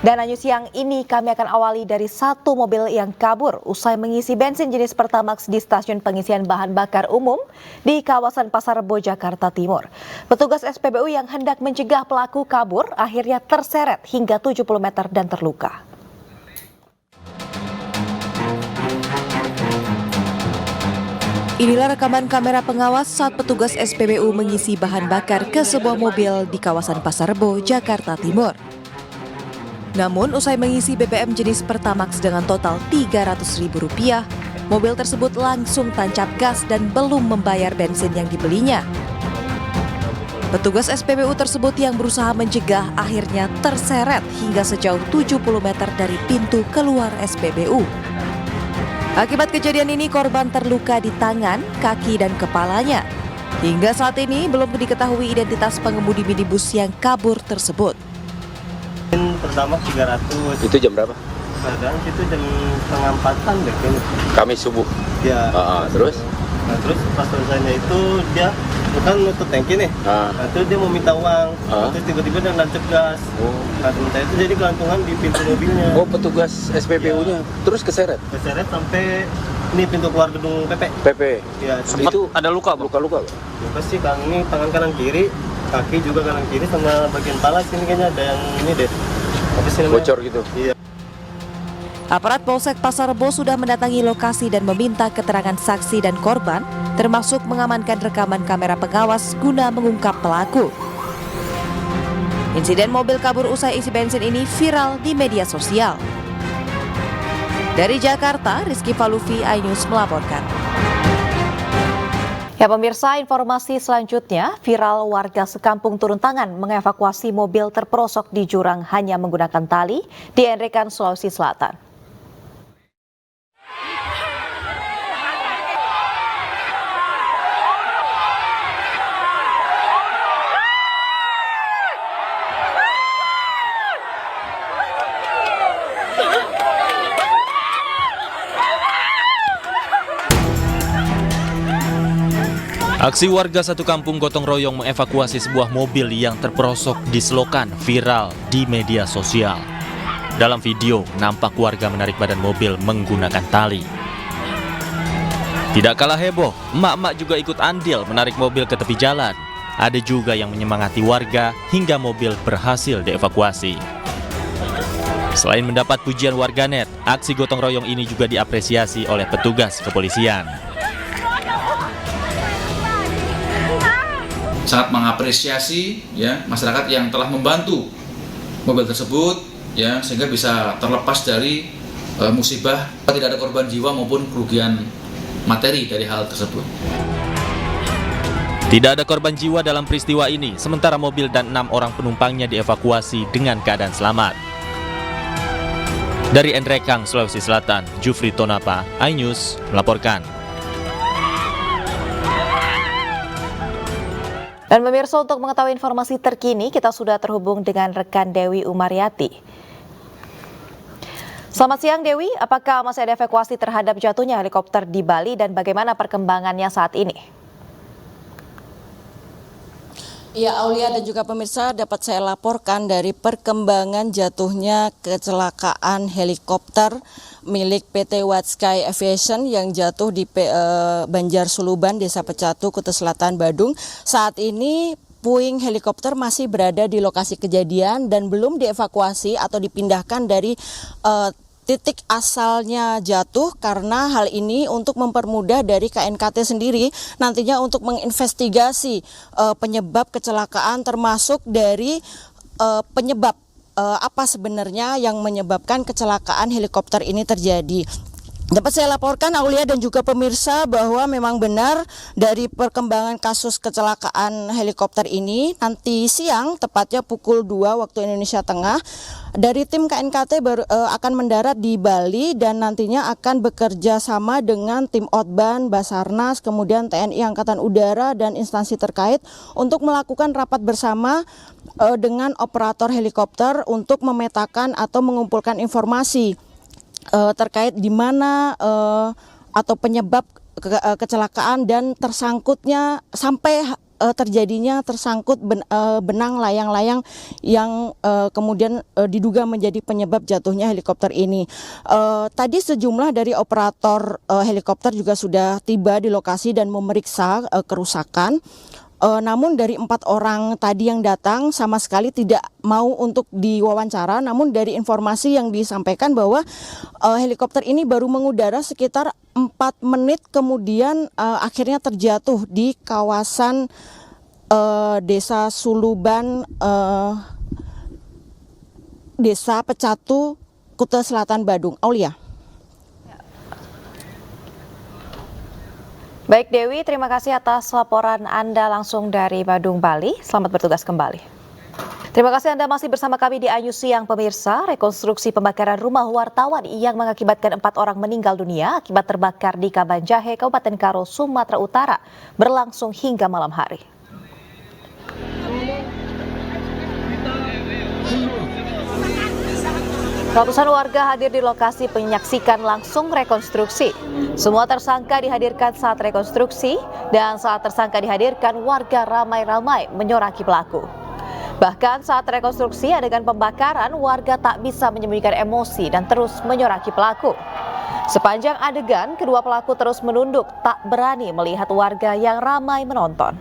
Dan Anju siang ini kami akan awali dari satu mobil yang kabur usai mengisi bensin jenis Pertamax di stasiun pengisian bahan bakar umum di kawasan Pasar Rebo, Jakarta Timur. Petugas SPBU yang hendak mencegah pelaku kabur akhirnya terseret hingga 70 meter dan terluka. Inilah rekaman kamera pengawas saat petugas SPBU mengisi bahan bakar ke sebuah mobil di kawasan Pasar Rebo, Jakarta Timur. Namun usai mengisi BBM jenis Pertamax dengan total Rp300.000, mobil tersebut langsung tancap gas dan belum membayar bensin yang dibelinya. Petugas SPBU tersebut yang berusaha mencegah akhirnya terseret hingga sejauh 70 meter dari pintu keluar SPBU. Akibat kejadian ini korban terluka di tangan, kaki, dan kepalanya. Hingga saat ini belum diketahui identitas pengemudi minibus yang kabur tersebut. Pertama 300. Itu jam berapa? Kadang itu jam 3:30 deh kayaknya. Kamis subuh. Ya. Terus? Nah, terus pas selesainya itu dia bukan nutup tangki nih. Nah, terus dia mau minta uang. Terus tiba-tiba dia nancep gas. Nah, teman saya itu jadi kelantungan di pintu mobilnya. Oh, petugas SPBU-nya. Ya. Terus keseret? Keseret sampai ini pintu keluar gedung PP. PP. Ya, itu ada luka, luka-luka. Luka sih kan ini tangan kanan kiri, kaki juga kanan kiri sama bagian kepala sini kayaknya ada yang ini deh. Bocor gitu. Iya. Aparat Polsek Pasar Rebo sudah mendatangi lokasi dan meminta keterangan saksi dan korban, termasuk mengamankan rekaman kamera pengawas guna mengungkap pelaku. Insiden mobil kabur usai isi bensin ini viral di media sosial. Dari Jakarta, Rizky Falufi, iNews melaporkan. Ya pemirsa, informasi selanjutnya, viral warga sekampung turun tangan mengevakuasi mobil terperosok di jurang hanya menggunakan tali di Enrekan, Sulawesi Selatan. Aksi warga satu kampung gotong royong mengevakuasi sebuah mobil yang terperosok di selokan viral di media sosial. Dalam video, nampak warga menarik badan mobil menggunakan tali. Tidak kalah heboh, emak-emak juga ikut andil menarik mobil ke tepi jalan. Ada juga yang menyemangati warga hingga mobil berhasil dievakuasi. Selain mendapat pujian warganet, aksi gotong royong ini juga diapresiasi oleh petugas kepolisian. Sangat mengapresiasi ya masyarakat yang telah membantu mobil tersebut ya sehingga bisa terlepas dari musibah, tidak ada korban jiwa maupun kerugian materi dari hal tersebut. Tidak ada korban jiwa dalam peristiwa ini, sementara mobil dan 6 orang penumpangnya dievakuasi dengan keadaan selamat. Dari Enrekang, Sulawesi Selatan, Jufri Tonapa, iNews melaporkan. Dan pemirsa, untuk mengetahui informasi terkini, kita sudah terhubung dengan rekan Dewi Umaryati. Selamat siang Dewi, apakah masih ada evakuasi terhadap jatuhnya helikopter di Bali dan bagaimana perkembangannya saat ini? Ya, Aulia dan juga pemirsa, dapat saya laporkan dari perkembangan jatuhnya kecelakaan helikopter milik PT White Sky Aviation yang jatuh di Banjar Suluban, Desa Pecatu, Kuta Selatan, Badung. Saat ini puing helikopter masih berada di lokasi kejadian dan belum dievakuasi atau dipindahkan dari titik asalnya jatuh, karena hal ini untuk mempermudah dari KNKT sendiri nantinya untuk menginvestigasi penyebab kecelakaan, termasuk dari penyebab apa sebenarnya yang menyebabkan kecelakaan helikopter ini terjadi. Dapat saya laporkan, Aulia dan juga pemirsa, bahwa memang benar dari perkembangan kasus kecelakaan helikopter ini, nanti siang tepatnya pukul 2 waktu Indonesia Tengah, dari tim KNKT akan mendarat di Bali dan nantinya akan bekerja sama dengan tim Otban, Basarnas, kemudian TNI Angkatan Udara dan instansi terkait untuk melakukan rapat bersama dengan operator helikopter untuk memetakan atau mengumpulkan informasi terkait di mana atau penyebab kecelakaan dan tersangkutnya sampai terjadinya tersangkut benang layang-layang yang kemudian diduga menjadi penyebab jatuhnya helikopter ini. Tadi sejumlah dari operator helikopter juga sudah tiba di lokasi dan memeriksa kerusakan. Namun dari 4 orang tadi yang datang sama sekali tidak mau untuk diwawancara. Namun dari informasi yang disampaikan bahwa helikopter ini baru mengudara sekitar 4 menit kemudian akhirnya terjatuh di kawasan Desa Suluban, Desa Pecatu, Kuta Selatan, Badung. Aulia. Baik Dewi, terima kasih atas laporan Anda langsung dari Badung, Bali. Selamat bertugas kembali. Terima kasih Anda masih bersama kami di Ayu Siang pemirsa. Rekonstruksi pembakaran rumah wartawan yang mengakibatkan 4 orang meninggal dunia akibat terbakar di Kabanjahe, Kabupaten Karo, Sumatera Utara berlangsung hingga malam hari. Ratusan warga hadir di lokasi menyaksikan langsung rekonstruksi. Semua tersangka dihadirkan saat rekonstruksi dan saat tersangka dihadirkan warga ramai-ramai menyoraki pelaku. Bahkan saat rekonstruksi adegan pembakaran warga tak bisa menyembunyikan emosi dan terus menyoraki pelaku. Sepanjang adegan kedua pelaku terus menunduk tak berani melihat warga yang ramai menonton.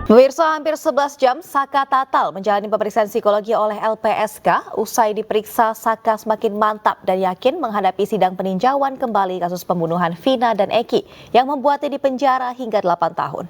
Pemirsa, hampir 11 jam Saka Tatal menjalani pemeriksaan psikologi oleh LPSK. Usai diperiksa, Saka semakin mantap dan yakin menghadapi sidang peninjauan kembali kasus pembunuhan Vina dan Eki yang membuatnya dipenjara hingga 8 tahun.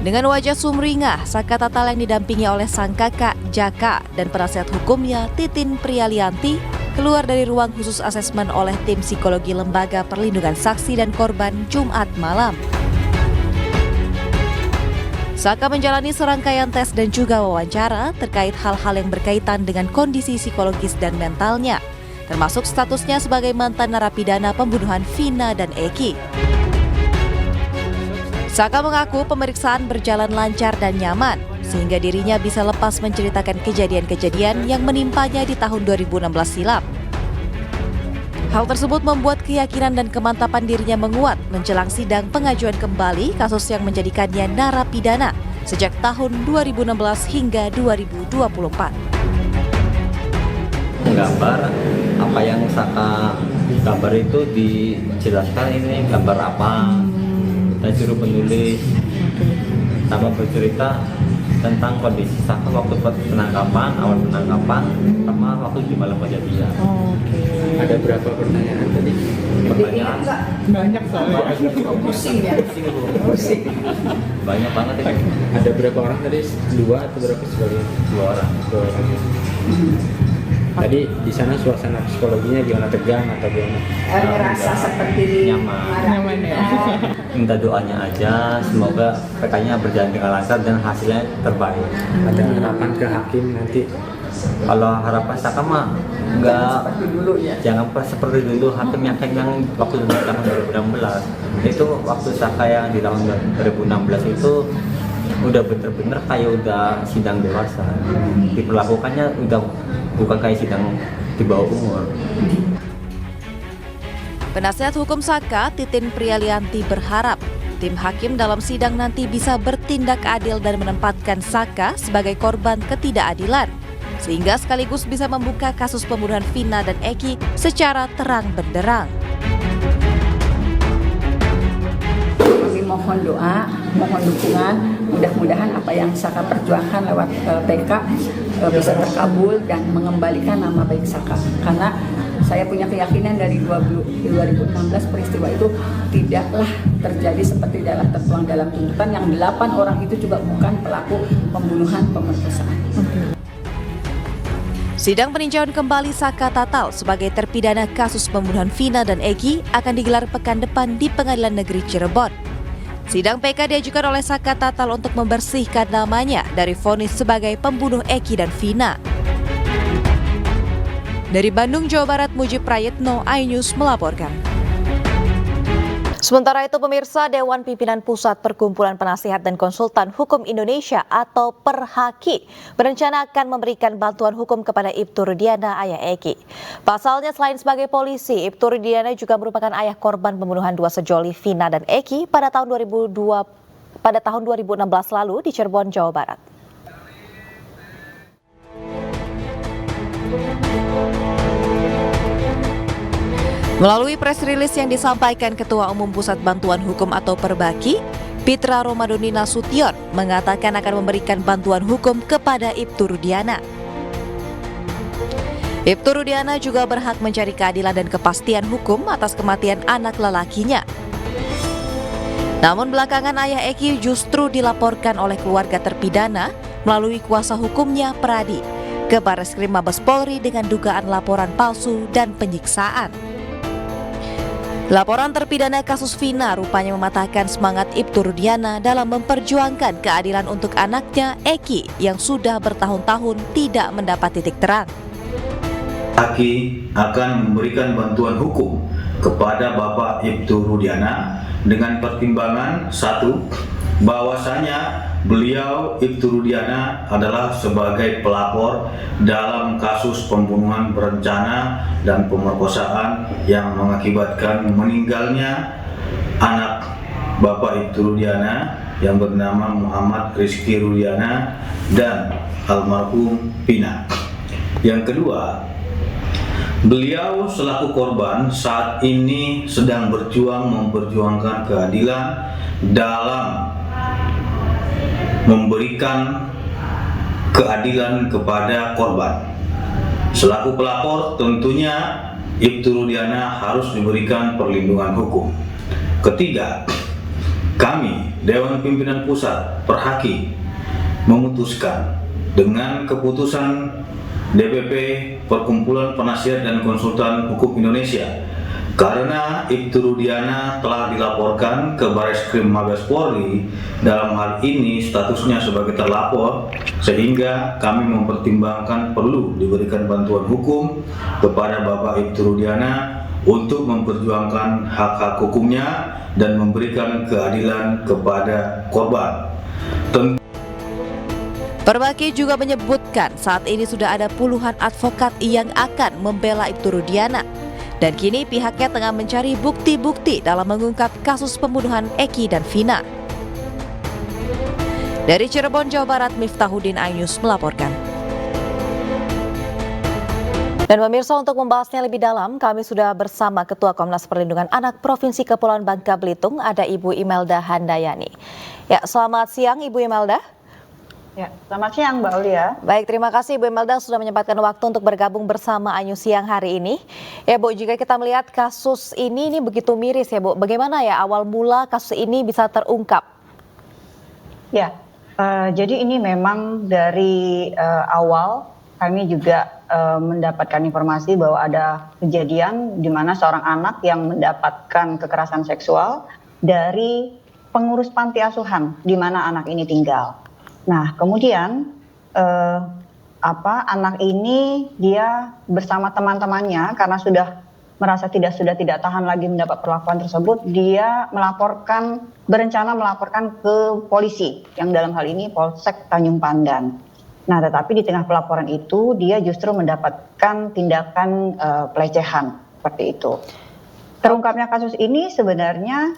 Dengan wajah sumringah, Saka Tatal yang didampingi oleh sang kakak Jaka dan penasihat hukumnya Titin Prialianti keluar dari ruang khusus asesmen oleh tim psikologi Lembaga Perlindungan Saksi dan Korban Jumat malam. Saka menjalani serangkaian tes dan juga wawancara terkait hal-hal yang berkaitan dengan kondisi psikologis dan mentalnya, termasuk statusnya sebagai mantan narapidana pembunuhan Vina dan Eki. Saka mengaku pemeriksaan berjalan lancar dan nyaman, sehingga dirinya bisa lepas menceritakan kejadian-kejadian yang menimpanya di tahun 2016 silam. Hal tersebut membuat keyakinan dan kemantapan dirinya menguat menjelang sidang pengajuan kembali kasus yang menjadikannya narapidana sejak tahun 2016 hingga 2024. Gambar apa yang Saka gambar itu dijelaskan ini gambar apa. Saya suruh penulis sama bercerita tentang kondisi Saka waktu penangkapan, awal penangkapan, sama waktu di malam kejadian. Ada berapa pertanyaan tadi? Pertanyaan Banyak soalnya. pusing ya. Pusing. Banyak banget ya. Ada berapa orang tadi? 2 atau berapa sebagai? 2 orang. 2 orang. Tadi di sana suasana psikologinya gimana, tegang atau gimana? Ngerasa seperti nyaman ya. Minta doanya aja, semoga PK-nya berjalan dengan lancar dan hasilnya terbaik. Ada harapan ke hakim nanti? Kalau harapan Saka mah enggak Seperti dulu ya. jangan seperti dulu hakim yang waktu di tahun 2016 itu waktu Saka yang di tahun 2016 itu udah bener-bener kayak udah sidang dewasa, diperlakukannya udah bukan kayak sidang di bawah umur. Penasihat hukum Saka, Titin Prialianti, berharap tim hakim dalam sidang nanti bisa bertindak adil dan menempatkan Saka sebagai korban ketidakadilan, sehingga sekaligus bisa membuka kasus pembunuhan Vina dan Eki secara terang benderang. Kami mohon doa, mohon dukungan, mudah-mudahan apa yang Saka perjuangkan lewat PK bisa terkabul dan mengembalikan nama baik Saka. Karena saya punya keyakinan dari 2016 peristiwa itu tidaklah terjadi seperti tertuang dalam tuntutan, yang 8 orang itu juga bukan pelaku pembunuhan pemerkosaan. Sidang peninjauan kembali Saka Tatal sebagai terpidana kasus pembunuhan Vina dan Eki akan digelar pekan depan di Pengadilan Negeri Cirebon. Sidang PK diajukan oleh Saka Tatal untuk membersihkan namanya dari vonis sebagai pembunuh Eki dan Vina. Dari Bandung, Jawa Barat, Mujib Prayetno, iNews melaporkan. Sementara itu pemirsa, Dewan Pimpinan Pusat Perkumpulan Penasihat dan Konsultan Hukum Indonesia atau Perhaki berencana akan memberikan bantuan hukum kepada Ibtu Rudiana ayah Eki. Pasalnya selain sebagai polisi, Ibtu Rudiana juga merupakan ayah korban pembunuhan dua sejoli Vina dan Eki pada tahun 2016 lalu di Cirebon, Jawa Barat. Melalui press release yang disampaikan Ketua Umum Pusat Bantuan Hukum atau Perbaki, Pitra Romadoni Nasution mengatakan akan memberikan bantuan hukum kepada Ibtu Rudiana. Ibtu Rudiana juga berhak mencari keadilan dan kepastian hukum atas kematian anak lelakinya. Namun belakangan ayah Eki justru dilaporkan oleh keluarga terpidana melalui kuasa hukumnya Pradi ke Barreskrim Mabes Polri dengan dugaan laporan palsu dan penyiksaan. Laporan terpidana kasus Vina rupanya mematahkan semangat Ibtu Rudiana dalam memperjuangkan keadilan untuk anaknya Eki yang sudah bertahun-tahun tidak mendapat titik terang. Aki akan memberikan bantuan hukum kepada Bapak Ibtu Rudiana dengan pertimbangan satu, bahwasanya beliau Ibtu Rudiana adalah sebagai pelapor dalam kasus pembunuhan berencana dan pemerkosaan yang mengakibatkan meninggalnya anak Bapak Ibtu Rudiana yang bernama Muhammad Rizky Rudiana dan almarhum Vina. Yang kedua, beliau selaku korban saat ini sedang berjuang memperjuangkan keadilan dalam memberikan keadilan kepada korban. Selaku pelapor tentunya Ibtu Rudiana harus diberikan perlindungan hukum. Ketiga, kami Dewan Pimpinan Pusat Perhaki memutuskan dengan keputusan DPP Perkumpulan Penasihat dan Konsultan Hukum Indonesia, karena Ibtu Rudiana telah dilaporkan ke Barreskrim Mabes Polri, dalam hal ini statusnya sebagai terlapor, sehingga kami mempertimbangkan perlu diberikan bantuan hukum kepada Bapak Ibtu Rudiana untuk memperjuangkan hak-hak hukumnya dan memberikan keadilan kepada korban. Perbaki juga menyebutkan saat ini sudah ada puluhan advokat yang akan membela Ibtu Rudiana. Dan kini pihaknya tengah mencari bukti-bukti dalam mengungkap kasus pembunuhan Eki dan Vina. Dari Cirebon, Jawa Barat, Miftahudin Ainus melaporkan. Dan pemirsa, untuk membahasnya lebih dalam, kami sudah bersama Ketua Komnas Perlindungan Anak Provinsi Kepulauan Bangka Belitung, ada Ibu Imelda Handayani. Ya, selamat siang Ibu Imelda. Ya, selamat siang Mbak Aulia. Baik, terima kasih Bu Imelda sudah menyempatkan waktu untuk bergabung bersama Ainus siang hari ini. Ya Bu, jika kita melihat kasus ini begitu miris ya Bu, bagaimana ya awal mula kasus ini bisa terungkap? Ya, jadi ini memang dari awal kami juga mendapatkan informasi bahwa ada kejadian di mana seorang anak yang mendapatkan kekerasan seksual dari pengurus panti asuhan di mana anak ini tinggal. Nah, kemudian anak ini dia bersama teman-temannya karena sudah merasa sudah tidak tahan lagi mendapat perlakuan tersebut, dia berencana melaporkan ke polisi yang dalam hal ini Polsek Tanjung Pandan. Nah, tetapi di tengah pelaporan itu dia justru mendapatkan tindakan pelecehan seperti itu. Terungkapnya kasus ini sebenarnya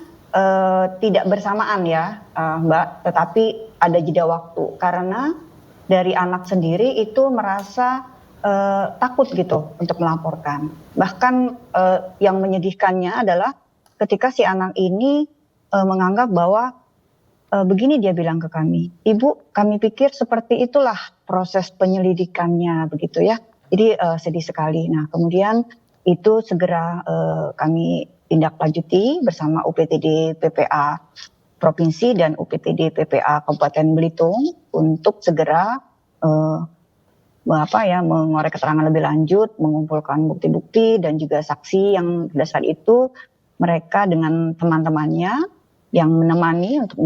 tidak bersamaan ya Mbak, tetapi ada jeda waktu karena dari anak sendiri itu merasa takut gitu untuk melaporkan. Bahkan yang menyedihkannya adalah ketika si anak ini menganggap bahwa begini dia bilang ke kami, "Ibu, kami pikir seperti itulah proses penyelidikannya," begitu ya. Jadi sedih sekali. Nah, kemudian itu segera kami tindak lanjuti bersama UPTD PPA Provinsi dan UPTD PPA Kabupaten Belitung untuk segera mengorek keterangan lebih lanjut, mengumpulkan bukti-bukti dan juga saksi yang pada saat itu mereka dengan teman-temannya yang menemani untuk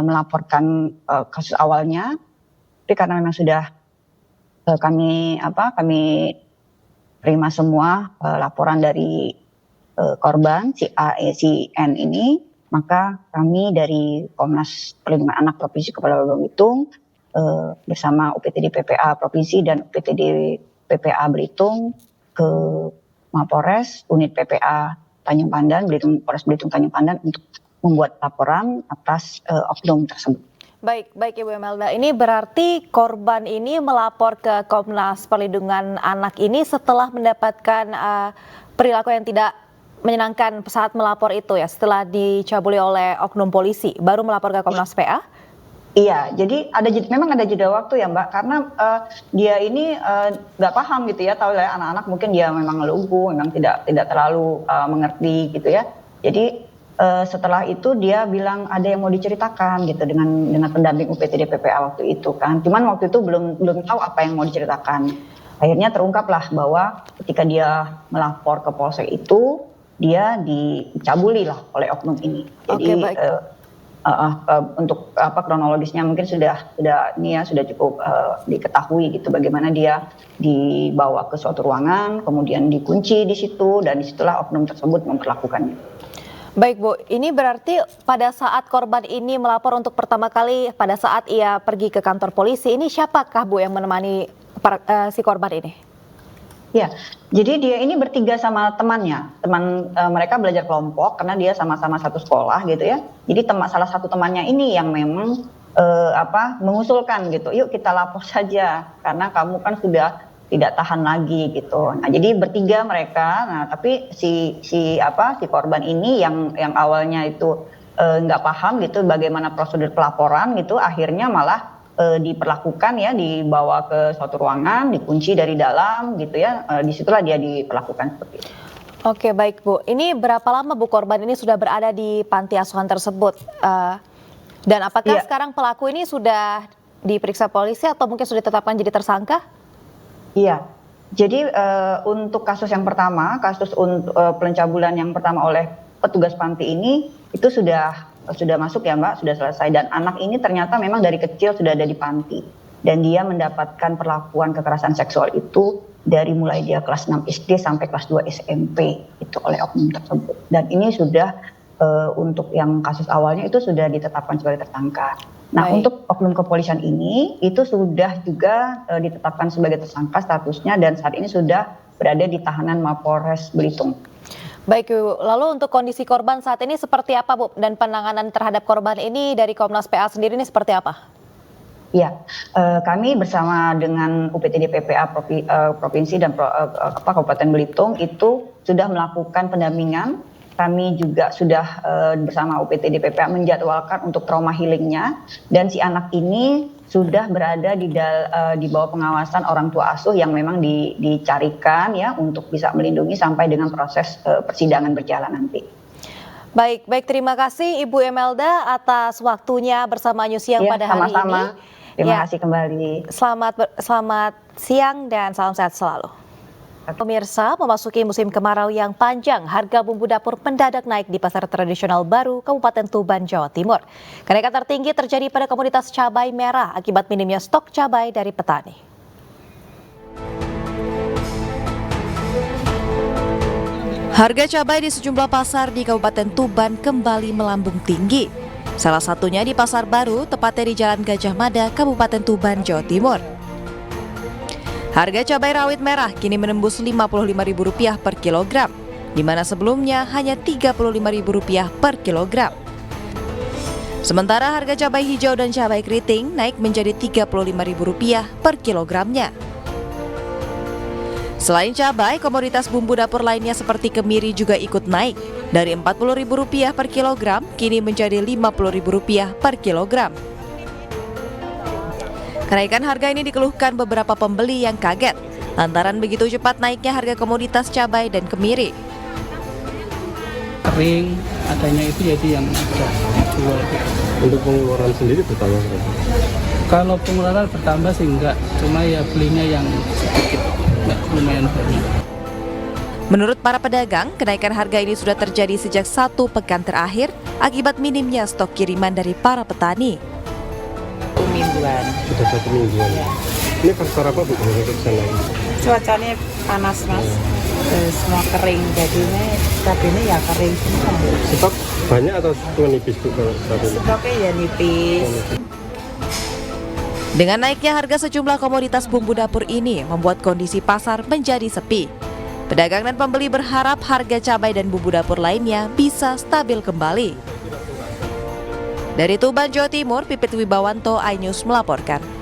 melaporkan kasus awalnya. Tapi karena memang sudah kami terima semua laporan dari korban si si N ini, maka kami dari Komnas Perlindungan Anak Provinsi Kepulauan Belitung bersama UPTD PPA Provinsi dan UPTD PPA Belitung ke Mapores unit PPA Tanjung Pandan, Polres Belitung Tanjung Pandan untuk membuat laporan atas oknum tersebut. Baik Ibu Imelda, ini berarti korban ini melapor ke Komnas Perlindungan Anak ini setelah mendapatkan perilaku yang tidak menyenangkan saat melapor itu ya, setelah dicabuli oleh oknum polisi, baru melapor ke Komnas PA? Iya, jadi memang ada jeda waktu ya Mbak, karena dia ini nggak paham gitu ya, tahu lah anak-anak mungkin dia memang lugu, memang tidak terlalu mengerti gitu ya. Jadi setelah itu dia bilang ada yang mau diceritakan gitu dengan pendamping UPTD PPA waktu itu kan. Cuman waktu itu belum tahu apa yang mau diceritakan. Akhirnya terungkaplah bahwa ketika dia melapor ke polsek itu dia dicabuli lah oleh oknum ini. Jadi untuk kronologisnya mungkin sudah cukup diketahui gitu bagaimana dia dibawa ke suatu ruangan, kemudian dikunci di situ dan disitulah oknum tersebut memperlakukannya. Baik Bu, ini berarti pada saat korban ini melapor untuk pertama kali pada saat ia pergi ke kantor polisi, ini siapakah Bu yang menemani si korban ini? Ya, jadi dia ini bertiga sama temannya, mereka belajar kelompok karena dia sama-sama satu sekolah gitu ya. Jadi salah satu temannya ini yang memang mengusulkan gitu, yuk kita lapor saja karena kamu kan sudah tidak tahan lagi gitu. Nah jadi bertiga mereka, nah tapi si korban ini yang awalnya itu nggak paham gitu bagaimana prosedur pelaporan gitu, akhirnya malah diperlakukan ya, dibawa ke suatu ruangan, dikunci dari dalam gitu ya, disitulah dia diperlakukan seperti itu. Oke baik Bu, ini berapa lama Bu korban ini sudah berada di panti asuhan tersebut? Dan apakah sekarang pelaku ini sudah diperiksa polisi atau mungkin sudah ditetapkan jadi tersangka? Iya, jadi untuk kasus yang pertama, kasus pencabulan yang pertama oleh petugas panti ini itu sudah masuk ya Mbak, sudah selesai, dan anak ini ternyata memang dari kecil sudah ada di panti dan dia mendapatkan perlakuan kekerasan seksual itu dari mulai dia kelas 6 SD sampai kelas 2 SMP itu oleh oknum tersebut, dan ini sudah untuk yang kasus awalnya itu sudah ditetapkan sebagai tersangka. Nah untuk oknum kepolisian ini itu sudah juga ditetapkan sebagai tersangka statusnya dan saat ini sudah berada di tahanan Mapores Belitung. Baik Bu, lalu untuk kondisi korban saat ini seperti apa Bu? Dan penanganan terhadap korban ini dari Komnas PA sendiri ini seperti apa? Ya, kami bersama dengan UPTD PPA Provinsi dan Kabupaten Belitung itu sudah melakukan pendampingan. Kami juga sudah bersama UPTD PPA menjadwalkan untuk trauma healingnya, dan si anak ini sudah berada di bawah pengawasan orang tua asuh yang memang dicarikan ya untuk bisa melindungi sampai dengan proses persidangan berjalan nanti. Baik, terima kasih Ibu Imelda atas waktunya bersama News Siang pada hari ini. Terima kasih kembali. Selamat siang dan salam sehat selalu. Pemirsa, memasuki musim kemarau yang panjang, harga bumbu dapur mendadak naik di Pasar Tradisional Baru, Kabupaten Tuban, Jawa Timur. Kenaikan tertinggi terjadi pada komoditas cabai merah akibat minimnya stok cabai dari petani. Harga cabai di sejumlah pasar di Kabupaten Tuban kembali melambung tinggi. Salah satunya di Pasar Baru, tepatnya di Jalan Gajah Mada, Kabupaten Tuban, Jawa Timur. Harga cabai rawit merah kini menembus Rp55.000 per kilogram, di mana sebelumnya hanya Rp35.000 per kilogram. Sementara harga cabai hijau dan cabai keriting naik menjadi Rp35.000 per kilogramnya. Selain cabai, komoditas bumbu dapur lainnya seperti kemiri juga ikut naik, dari Rp40.000 per kilogram kini menjadi Rp50.000 per kilogram. Kenaikan harga ini dikeluhkan beberapa pembeli yang kaget lantaran begitu cepat naiknya harga komoditas cabai dan kemiri. Kering adanya itu jadi yang sudah jual. Untuk pengeluaran sendiri bertambah berapa? Kalau pengeluaran bertambah sih enggak, cuma ya belinya yang sedikit, lumayan banyak. Menurut para pedagang, kenaikan harga ini sudah terjadi sejak 1 pekan terakhir akibat minimnya stok kiriman dari para petani. Mingguan. Sudah 1 mingguan. Ya. Ini faktor apa Bu? Cuacanya panas Mas. semua kering, jadinya cabenya ya kering semua. Stok banyak atau cuma nipis Bu kalau saat ini? Stoknya ya nipis. Dengan naiknya harga sejumlah komoditas bumbu dapur ini membuat kondisi pasar menjadi sepi. Pedagang dan pembeli berharap harga cabai dan bumbu dapur lainnya bisa stabil kembali. Dari Tuban, Jawa Timur, Pipit Wibawanto, iNews melaporkan.